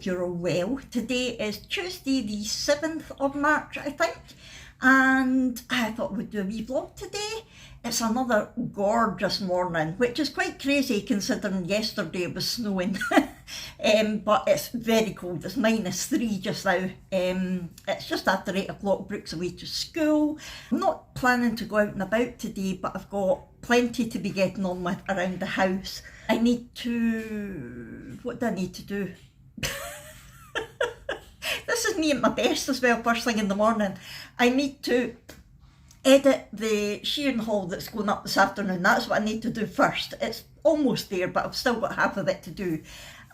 hope you're all well. Today is Tuesday the 7th of March, I think, and I thought we'd do a wee vlog today. It's another gorgeous morning, which is quite crazy considering yesterday it was snowing. But it's very cold. It's -3 just now. It's just after 8 o'clock. Brooke's away to school. I'm not planning to go out and about today, but I've got plenty to be getting on with around the house. I need to... what do I need to do? This is me at my best as well, first thing in the morning. I need to edit the shearing haul that's going up this afternoon. That's what I need to do first. It's almost there, but I've still got half of it to do.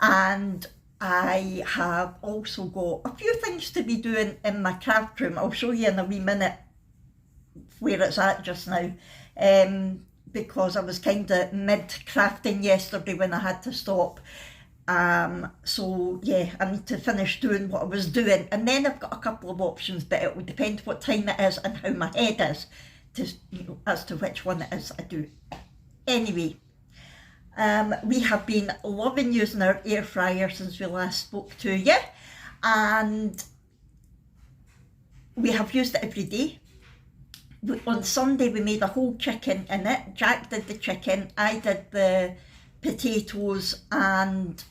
And I have also got a few things to be doing in my craft room. I'll show you in a wee minute where it's at just now. Because I was kind of mid-crafting yesterday when I had to stop. So yeah, I need to finish doing what I was doing, and then I've got a couple of options, but it will depend what time it is and how my head is as to which one it is I do. Anyway, we have been loving using our air fryer since we last spoke to you, and we have used it every day. On Sunday we made a whole chicken in it. Jack did the chicken, I did the potatoes and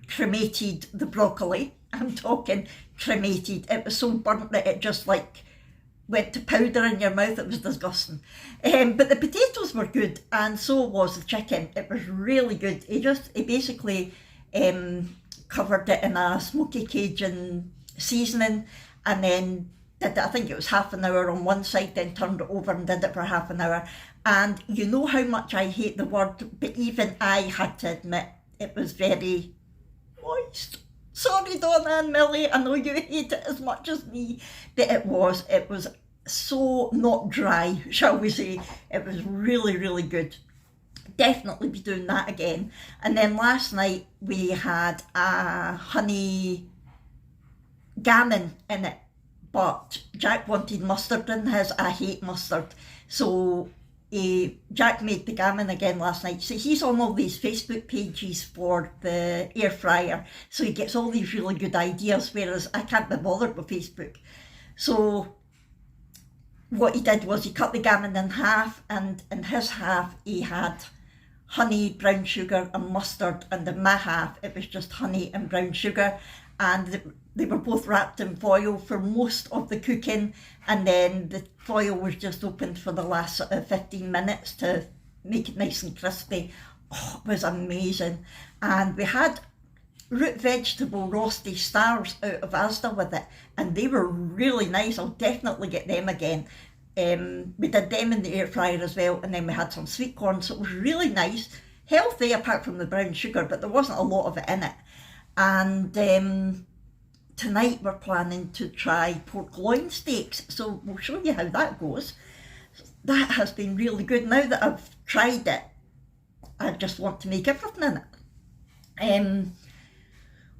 cremated the broccoli. I'm talking cremated. It was so burnt that it just like went to powder in your mouth. It was disgusting. But the potatoes were good, and so was the chicken. It was really good. He basically covered it in a smoky Cajun seasoning, and then did it, I think it was half an hour on one side, then turned it over and did it for half an hour. And you know how much I hate the word, but even I had to admit it was very moist. Sorry, Donna and Millie, I know you hate it as much as me, but it was so not dry, shall we say. It was really, really good. Definitely be doing that again. And then last night we had a honey gammon in it, but Jack wanted mustard in his. I hate mustard, so Jack made the gammon again last night. So he's on all these Facebook pages for the air fryer, so he gets all these really good ideas, whereas I can't be bothered with Facebook. So what he did was he cut the gammon in half, and in his half he had honey, brown sugar and mustard, and in my half it was just honey and brown sugar, and they were both wrapped in foil for most of the cooking, and then the foil was just opened for the last 15 minutes to make it nice and crispy. Oh, it was amazing. And we had root vegetable roasty stars out of Asda with it, and they were really nice. I'll definitely get them again. We did them in the air fryer as well, and then we had some sweet corn, so it was really nice. Healthy apart from the brown sugar, but there wasn't a lot of it in it. And tonight we're planning to try pork loin steaks, so we'll show you how that goes. That has been really good. Now that I've tried it, I just want to make everything in it.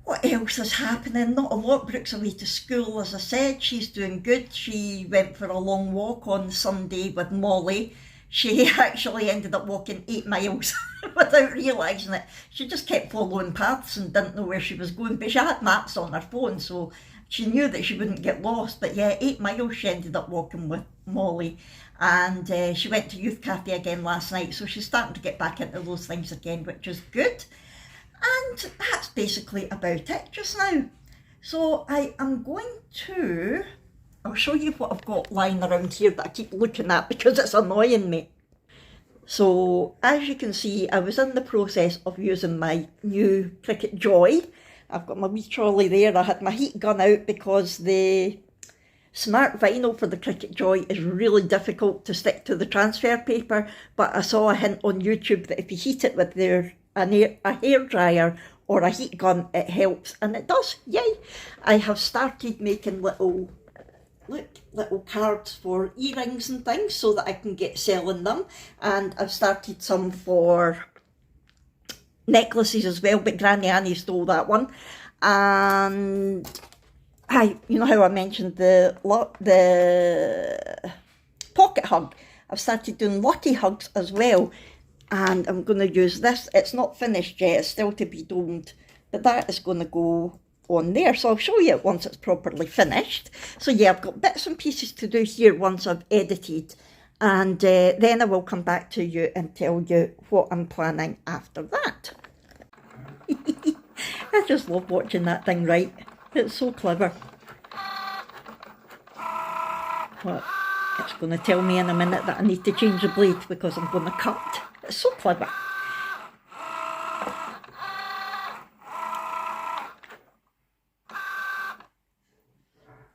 What else is happening? Not a lot. Brooke's away to school, as I said. She's doing good. She went for a long walk on Sunday with Molly. She actually ended up walking 8 miles without realising it. She just kept following paths and didn't know where she was going, but she had maps on her phone, so she knew that she wouldn't get lost. But yeah, 8 miles she ended up walking with Molly, and she went to Youth Cafe again last night, so she's starting to get back into those things again, which is good. And that's basically about it just now. So I am going to... I'll show you what I've got lying around here that I keep looking at because it's annoying me. So as you can see, I was in the process of using my new Cricut Joy. I've got my wee trolley there. I had my heat gun out because the smart vinyl for the Cricut Joy is really difficult to stick to the transfer paper, but I saw a hint on YouTube that if you heat it with a hair dryer or a heat gun, it helps, and it does. Yay! I have started making little cards for earrings and things so that I can get selling them, and I've started some for necklaces as well, but Granny Annie stole that one. And you know how I mentioned the pocket hug? I've started doing lucky hugs as well, and I'm going to use this. It's not finished yet, it's still to be domed, but that is going to go on there. So I'll show you it once it's properly finished. So yeah, I've got bits and pieces to do here once I've edited, and then I will come back to you and tell you what I'm planning after that. I just love watching that thing write. It's so clever. Well, it's going to tell me in a minute that I need to change the blade because I'm going to cut. It's so clever.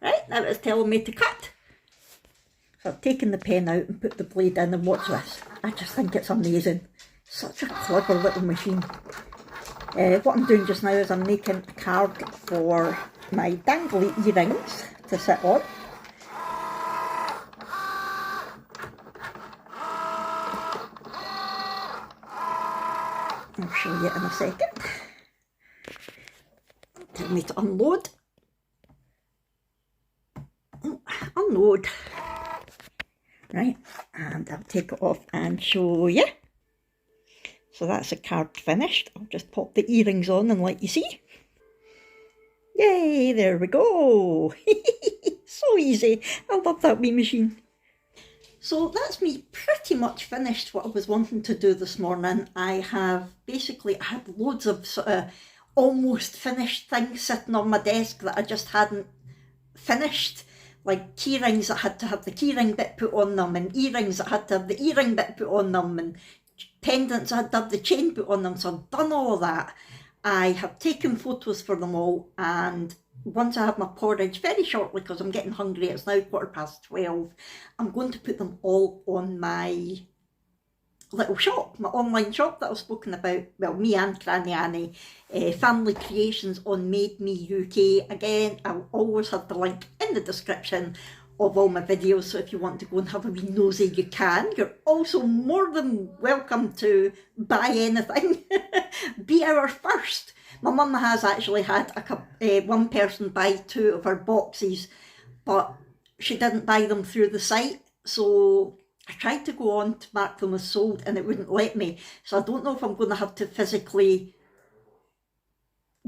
Right, now it's telling me to cut. So I've taken the pen out and put the blade in, and watch this. I just think it's amazing. Such a clever little machine. What I'm doing just now is I'm making a card for my dangly earrings to sit on. I'll show you in a second. Tell me to unload. Oh, unload. Right, and I'll take it off and show you. So that's the card finished. I'll just pop the earrings on and let you see. Yay, there we go. So easy. I love that wee machine. So that's me pretty much finished what I was wanting to do this morning. I had loads of sort of almost finished things sitting on my desk that I just hadn't finished. Like key rings that had to have the key ring bit put on them, and earrings that had to have the earring bit put on them, and pendants that had to have the chain put on them. So I've done all of that. I have taken photos for them all, and once I have my porridge very shortly, because I'm getting hungry, it's now 12:15, I'm going to put them all on my little shop, my online shop that I've spoken about, well, me and Cranny Annie, Family Creations on Made Me UK. Again, I'll always have the link in the description of all my videos, so if you want to go and have a wee nosy, you can. You're also more than welcome to buy anything. Be our first. My mum has actually had one person buy 2 of her boxes, but she didn't buy them through the site, so I tried to go on to mark them as sold and it wouldn't let me. So I don't know if I'm going to have to physically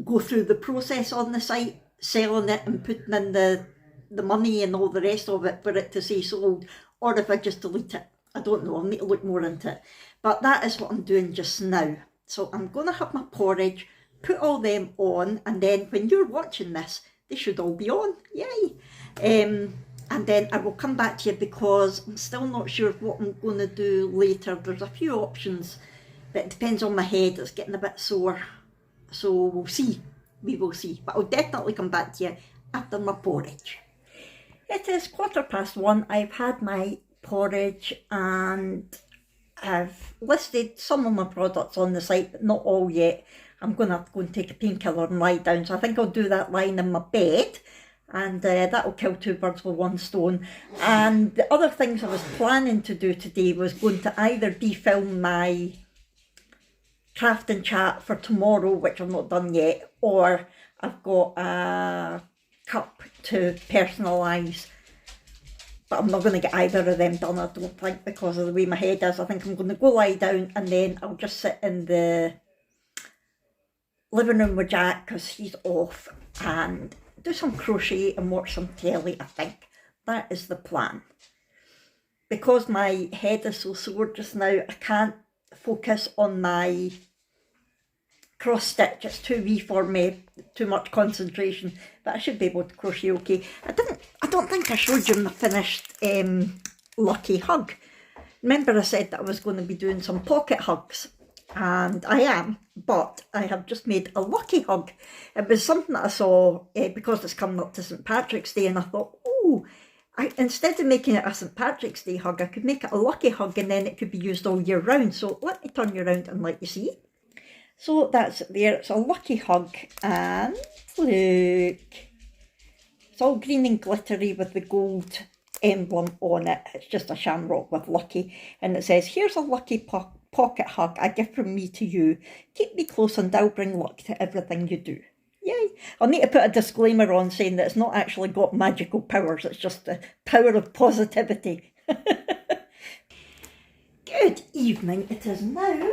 go through the process on the site, selling it and putting in the money and all the rest of it for it to say sold, or if I just delete it. I don't know, I'll need to look more into it. But that is what I'm doing just now. So I'm going to have my porridge, put all them on, and then when you're watching this, they should all be on. Yay! And then I will come back to you because I'm still not sure what I'm going to do later. There's a few options, but it depends on my head. It's getting a bit sore. So we'll see. We will see. But I'll definitely come back to you after my porridge. It is 1:15. I've had my porridge and I've listed some of my products on the site, but not all yet. I'm going to have to go and take a painkiller and lie down. So I think I'll do that lying in my bed. And that will kill 2 birds with 1 stone. And the other things I was planning to do today was going to either defilm my craft and chat for tomorrow, which I've not done yet, or I've got a cup to personalise. But I'm not going to get either of them done, I don't think, because of the way my head is. I think I'm going to go lie down and then I'll just sit in the living room with Jack because he's off, and do some crochet and watch some telly, I think. That is the plan. Because my head is so sore just now, I can't focus on my cross stitch. It's too wee for me, too much concentration, but I should be able to crochet okay. I don't think I showed you my finished lucky hug. Remember I said that I was going to be doing some pocket hugs, and I am, but I have just made a lucky hug. It was something that I saw because it's coming up to St. Patrick's Day, and I thought, oh, instead of making it a St. Patrick's Day hug, I could make it a lucky hug and then it could be used all year round. So let me turn you around and let you see. So that's it there, it's a lucky hug, and look, it's all green and glittery with the gold emblem on it. It's just a shamrock with lucky, and it says, here's a lucky pocket hug, a gift from me to you. Keep me close and I'll bring luck to everything you do. Yay! I'll need to put a disclaimer on saying that it's not actually got magical powers, it's just the power of positivity. Good evening, it is now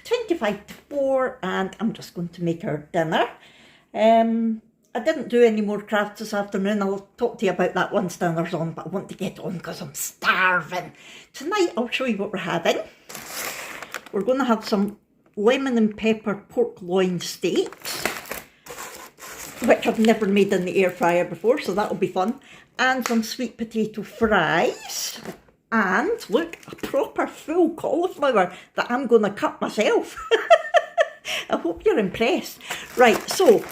25 to 4 and I'm just going to make our dinner. I didn't do any more crafts this afternoon. I'll talk to you about that once dinner's on, but I want to get on because I'm starving. Tonight I'll show you what we're having. We're going to have some lemon and pepper pork loin steaks, which I've never made in the air fryer before, so that'll be fun. And some sweet potato fries. And look, a proper full cauliflower that I'm going to cut myself. I hope you're impressed. Right, so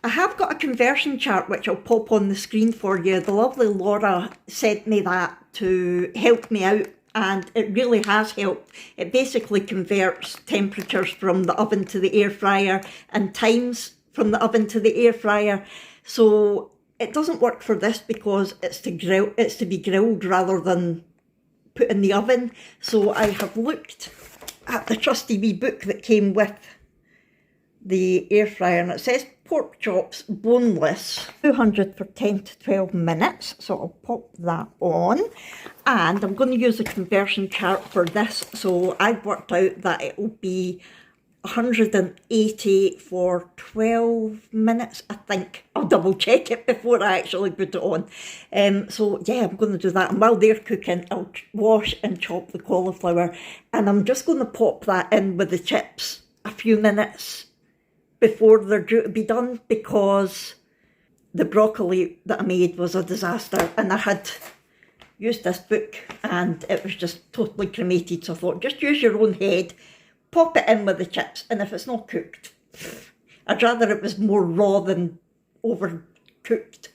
I have got a conversion chart which I'll pop on the screen for you. The lovely Laura sent me that to help me out, and it really has helped. It basically converts temperatures from the oven to the air fryer and times from the oven to the air fryer. So it doesn't work for this because it's to be grilled rather than put in the oven. So I have looked at the trusty wee book that came with the air fryer, and it says pork chops boneless 200 for 10 to 12 minutes. So I'll pop that on, and I'm going to use a conversion chart for this. So I've worked out that it will be 180 for 12 minutes, I think. I'll double check it before I actually put it on. So yeah, I'm going to do that, and while they're cooking I'll wash and chop the cauliflower, and I'm just going to pop that in with the chips a few minutes before they're due to be done, because the broccoli that I made was a disaster, and I had used this book and it was just totally cremated. So I thought, just use your own head, pop it in with the chips, and if it's not cooked, I'd rather it was more raw than overcooked.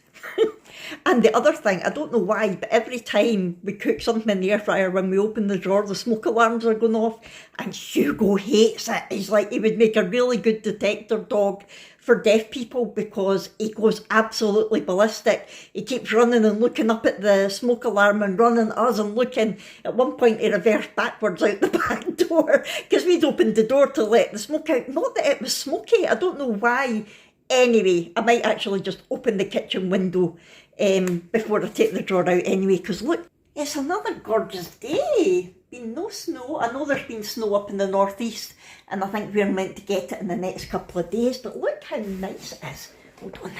And the other thing, I don't know why, but every time we cook something in the air fryer, when we open the drawer, the smoke alarms are going off, and Hugo hates it. He's like, he would make a really good detector dog for deaf people because he goes absolutely ballistic. He keeps running and looking up at the smoke alarm and running at us and looking. At one point he reversed backwards out the back door because we'd opened the door to let the smoke out. Not that it was smoky, I don't know why. Anyway, I might actually just open the kitchen window before I take the drawer out anyway, because look, it's another gorgeous day. Been no snow. I know there's been snow up in the northeast, and I think we're meant to get it in the next couple of days, but look how nice it is. Hold on.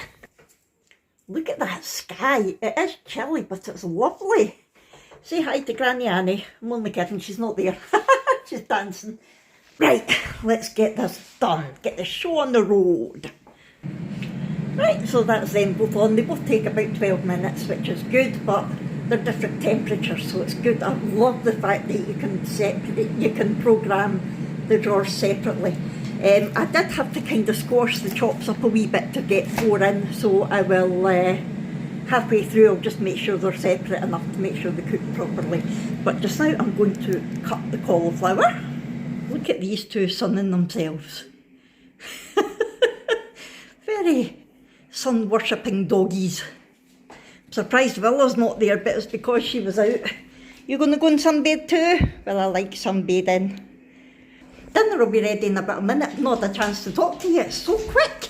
Look at that sky. It is chilly, but it's lovely. Say hi to Granny Annie. I'm only kidding, she's not there. She's dancing. Right, let's get this done. Get the show on the road. Right, so that's them both on. They both take about 12 minutes, which is good, but they're different temperatures, so it's good. I love the fact that you can program the drawers separately. I did have to kind of squash the chops up a wee bit to get 4 in, so I will halfway through I'll just make sure they're separate enough to make sure they cook properly. But just now I'm going to cut the cauliflower. Look at these two sunning themselves. Very sun-worshipping doggies. I'm surprised Villa's not there, but it's because she was out. You going to go and sunbathe too? Well, I like sunbathing. Dinner will be ready in about a minute. I've not had a chance to talk to you, it's so quick.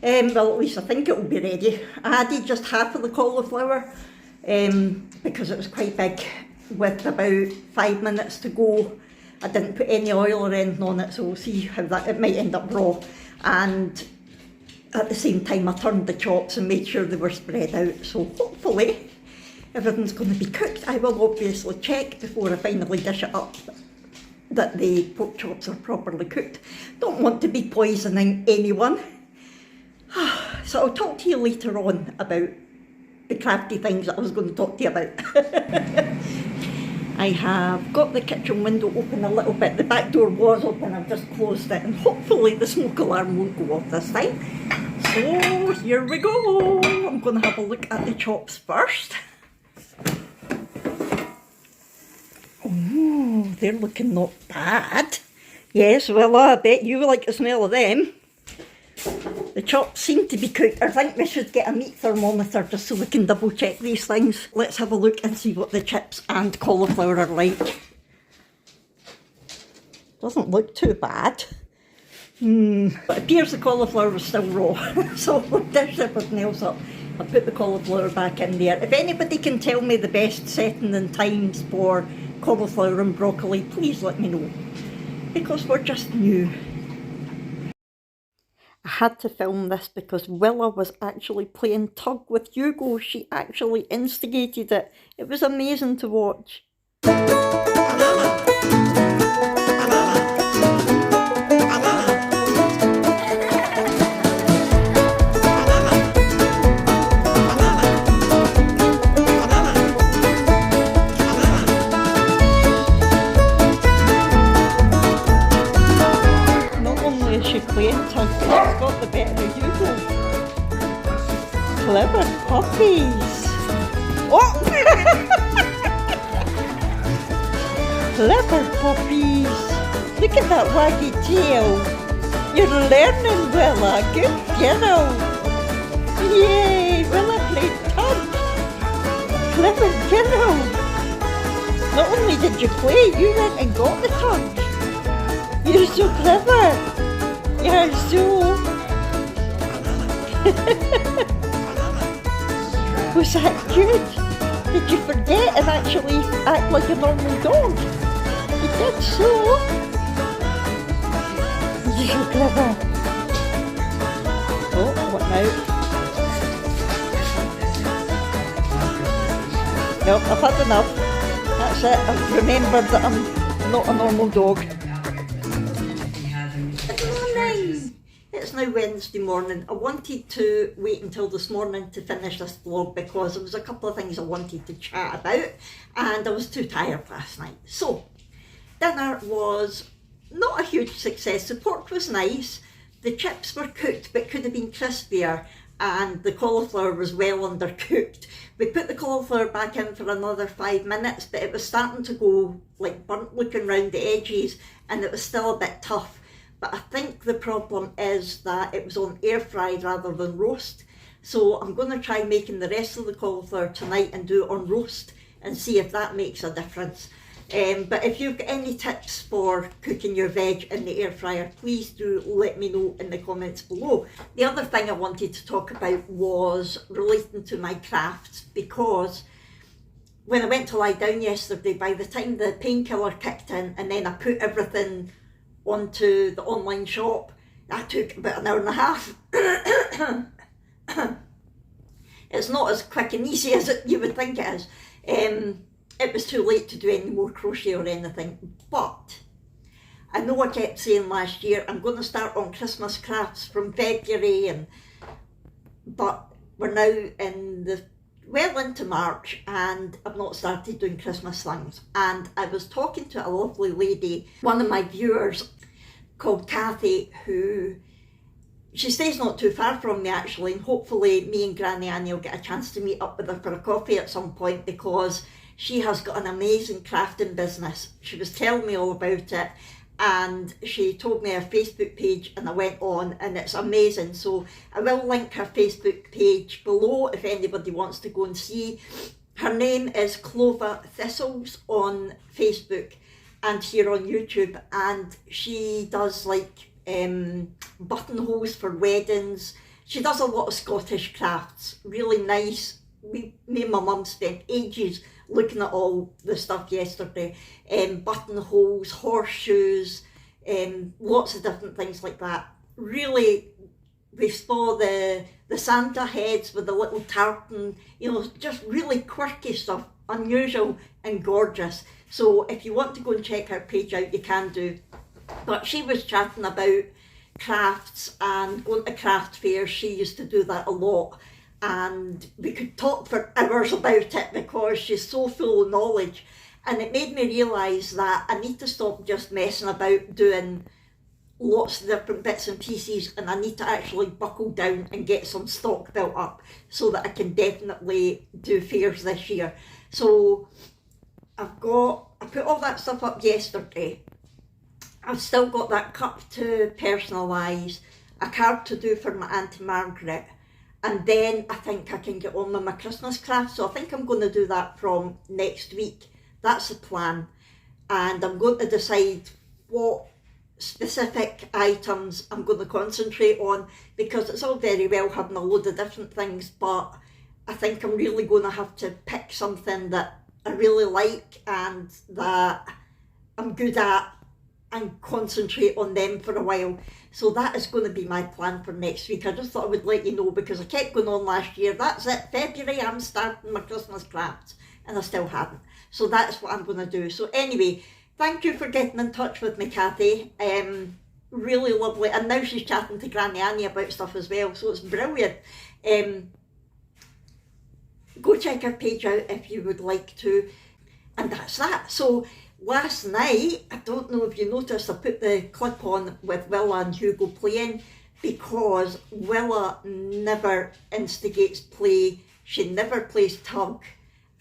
Well, at least I think it will be ready. I added just half of the cauliflower because it was quite big, with about 5 minutes to go. I didn't put any oil or anything on it, so we'll see how that, it might end up raw. And at the same time I turned the chops and made sure they were spread out, so hopefully everything's going to be cooked. I will obviously check before I finally dish it up that the pork chops are properly cooked. Don't want to be poisoning anyone. So I'll talk to you later on about the crafty things that I was going to talk to you about. I have got the kitchen window open a little bit. The back door was open, I've just closed it, and hopefully the smoke alarm won't go off this time. So here we go. I'm going to have a look at the chops first. Oh, they're looking not bad. Yes, well, I bet you like the smell of them. The chops seem to be cooked. I think we should get a meat thermometer just so we can double check these things. Let's have a look and see what the chips and cauliflower are like. Doesn't look too bad. But it appears the cauliflower was still raw. So we'll dish everything else up. I'll put the cauliflower back in there. If anybody can tell me the best setting and times for cauliflower and broccoli, please let me know, because we're just new. I had to film this because Willa was actually playing tug with Hugo. She actually instigated it. It was amazing to watch. Playing tug, but it's got the better of Hugo. Clever puppies. Oh! Clever puppies. Look at that waggy tail. You're learning, Willa. Good girl. Yay, Willa played tug. Clever girl. Not only did you play, you went and got the tug. You're so clever. You're so... Was that good? Did you forget and actually act like a normal dog? You did so. You're so clever. Oh, what now? Nope, I've had enough. That's it. I've remembered that I'm not a normal dog. It's now Wednesday morning. I wanted to wait until this morning to finish this vlog because there was a couple of things I wanted to chat about and I was too tired last night. So, dinner was not a huge success. The pork was nice, the chips were cooked but could have been crispier, and the cauliflower was well undercooked. We put the cauliflower back in for another 5 minutes, but it was starting to go like burnt looking round the edges and it was still a bit tough. But I think the problem is that it was on air fry rather than roast. So I'm going to try making the rest of the cauliflower tonight and do it on roast and see if that makes a difference. But if you've got any tips for cooking your veg in the air fryer, please do let me know in the comments below. The other thing I wanted to talk about was relating to my crafts, because when I went to lie down yesterday, by the time the painkiller kicked in and then I put everything onto the online shop, that took about an hour and a half. It's not as quick and easy as you would think it is. It was too late to do any more crochet or anything, but I know I kept saying last year I'm going to start on Christmas crafts from February, but we're now well into March and I've not started doing Christmas things. And I was talking to a lovely lady, one of my viewers called Kathy, who she stays not too far from me actually, and hopefully me and Granny Annie will get a chance to meet up with her for a coffee at some point, because she has got an amazing crafting business. She was telling me all about it and she told me her Facebook page and I went on and it's amazing. So I will link her Facebook page below if anybody wants to go and see. Her name is Clover Thistles on Facebook and here on YouTube, and she does like buttonholes for weddings. She does a lot of Scottish crafts, really nice. Me and my mum spent ages looking at all the stuff yesterday. Buttonholes, horseshoes, lots of different things like that. Really, we saw the Santa heads with the little tartan, you know, just really quirky stuff, unusual and gorgeous. So if you want to go and check her page out, you can do. But she was chatting about crafts and going to craft fairs. She used to do that a lot. And we could talk for hours about it because she's so full of knowledge. And it made me realise that I need to stop just messing about doing lots of different bits and pieces, and I need to actually buckle down and get some stock built up so that I can definitely do fairs this year. So I put all that stuff up yesterday. I've still got that cup to personalise, a card to do for my Auntie Margaret, and then I think I can get on with my Christmas craft. So I think I'm going to do that from next week. That's the plan. And I'm going to decide what specific items I'm going to concentrate on, because it's all very well having a load of different things, but I think I'm really going to have to pick something that I really like and that I'm good at and concentrate on them for a while. So that is going to be my plan for next week. I just thought I would let you know because I kept going on last year. That's it, February I'm starting my Christmas crafts, and I still haven't. So that's what I'm going to do. So anyway, thank you for getting in touch with me, Kathy. Really lovely. And now she's chatting to Granny Annie about stuff as well, so it's brilliant. Go check her page out if you would like to. And that's that. So last night, I don't know if you noticed, I put the clip on with Willa and Hugo playing, because Willa never instigates play. She never plays tug.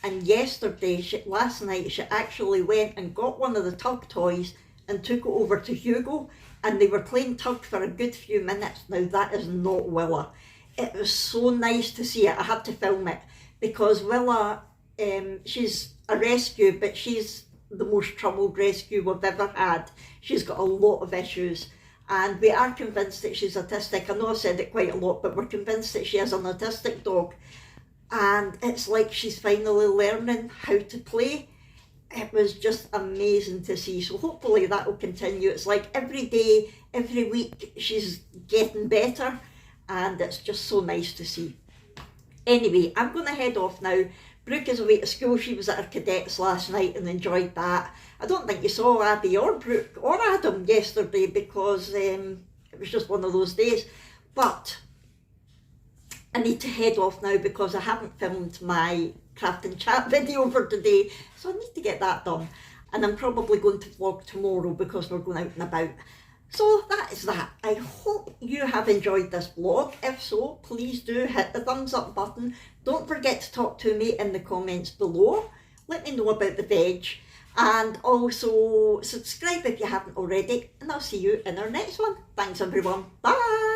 And last night, she actually went and got one of the tug toys and took it over to Hugo, and they were playing tug for a good few minutes. Now that is not Willa. It was so nice to see it. I had to film it because Willa, she's a rescue, but she's the most troubled rescue we've ever had. She's got a lot of issues, and we are convinced that she's autistic. I know I've said it quite a lot, but we're convinced that she is an autistic dog, and it's like she's finally learning how to play. It was just amazing to see. So hopefully that will continue. It's like every day, every week, she's getting better, and it's just so nice to see. Anyway, I'm going to head off now. Brooke is away to school. She was at her cadets last night and enjoyed that. I don't think you saw Abby or Brooke or Adam yesterday because it was just one of those days. But I need to head off now because I haven't filmed my craft and chat video for today. So I need to get that done. And I'm probably going to vlog tomorrow because we're going out and about. So that is that. I hope you have enjoyed this vlog. If so, please do hit the thumbs up button. Don't forget to talk to me in the comments below. Let me know about the veg. And also subscribe if you haven't already. And I'll see you in our next one. Thanks everyone. Bye.